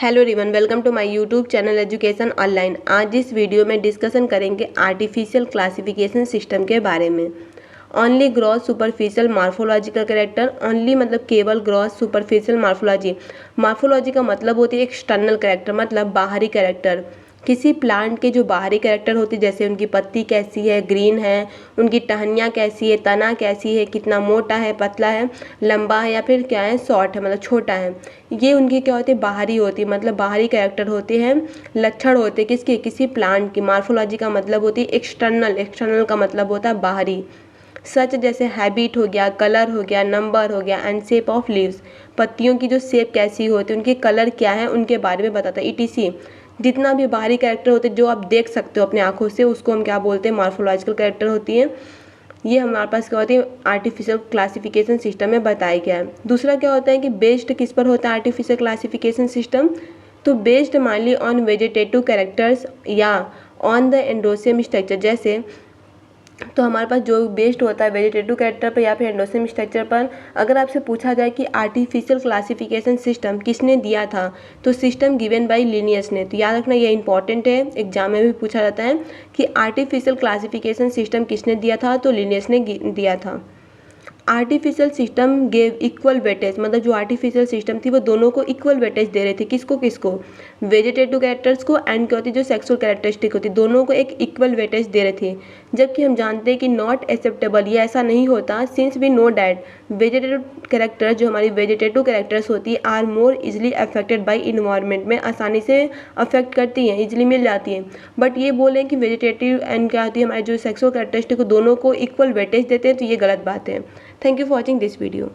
Hello everyone, welcome to my YouTube channel education online. आज इस video में discussion करेंगे आर्टिफिशियल क्लासिफिकेशन सिस्टम के बारे में। Only gross superficial morphological character. Only मतलब केवल ग्रॉस सुपरफिशियल मार्फोलॉजी। मार्फोलॉजी का मतलब होती है एक्सटर्नल कैरेक्टर, मतलब बाहरी कैरेक्टर। किसी प्लांट के जो बाहरी कैरेक्टर होती है, जैसे उनकी पत्ती कैसी है, ग्रीन है, उनकी टहनियाँ कैसी है, तना कैसी है, कितना मोटा है, पतला है, लंबा है या फिर क्या है, शॉर्ट है मतलब छोटा है, ये उनकी क्या होती है, बाहरी होती है, मतलब बाहरी कैरेक्टर होते हैं, लक्षण होते हैं किसके, किसी प्लांट की। मार्फोलॉजी का मतलब होती है एक्सटर्नल। एक्सटर्नल का मतलब होता है बाहरी। सच जैसे हैबिट हो गया, कलर हो गया, नंबर हो गया, एंड शेप ऑफ लीव्स। पत्तियों की जो शेप कैसी होती है, उनके कलर क्या है, उनके बारे में बताता है। ईटीसी जितना भी बाहरी कैरेक्टर होते हैं जो आप देख सकते हो अपनी आंखों से, उसको हम क्या बोलते हैं, मार्फोलॉजिकल कैरेक्टर होती है। ये हमारे पास क्या होती है, आर्टिफिशियल क्लासिफिकेशन सिस्टम में बताया गया है। दूसरा क्या होता है कि बेस्ड किस पर होता है आर्टिफिशियल क्लासिफिकेशन सिस्टम, तो बेस्ड मान ली ऑन वेजिटेटिव कैरेक्टर्स या ऑन द एंडोसियम स्ट्रक्चर। जैसे तो हमारे पास जो बेस्ड होता है वेजिटेटिव कैरेक्टर पर या फिर एंडोसियम स्ट्रक्चर पर। अगर आपसे पूछा जाए कि आर्टिफिशियल क्लासिफिकेशन सिस्टम किसने दिया था, तो सिस्टम गिवन बाय लिनियस ने। तो याद रखना ये इंपॉर्टेंट है, एग्जाम में भी पूछा जाता है कि आर्टिफिशियल क्लासिफिकेशन सिस्टम किसने दिया था, तो लिनियस ने दिया था। Artificial system gave equal weightage, मतलब जो आर्टिफिशियल सिस्टम थी वो दोनों को इक्वल वेटेज दे रही थी। किसको किसको, वेजिटेटिव कैरेक्टर्स को एंड क्या होती है जो सेक्सुअल कैरेक्टरिस्टिक होती है, दोनों को एक इक्वल वेटेज दे रही थी। जबकि हम जानते हैं कि नॉट एक्सेप्टेबल, ये ऐसा नहीं होता, since we know that vegetative character, जो हमारी वेजिटेटिव कैरेक्टर्स होती है, are more easily affected by environment, में आसानी से अफेक्ट करती हैं, इजिली मिल जाती हैं। बट ये बोलें कि वेजिटेटिव एंड क्या होती है हमारी जो सेक्सुअल कैरेक्टरिस्टिक, दोनों को इक्वल वेटेज देते हैं, तो ये गलत बात है। Thank you for watching this video.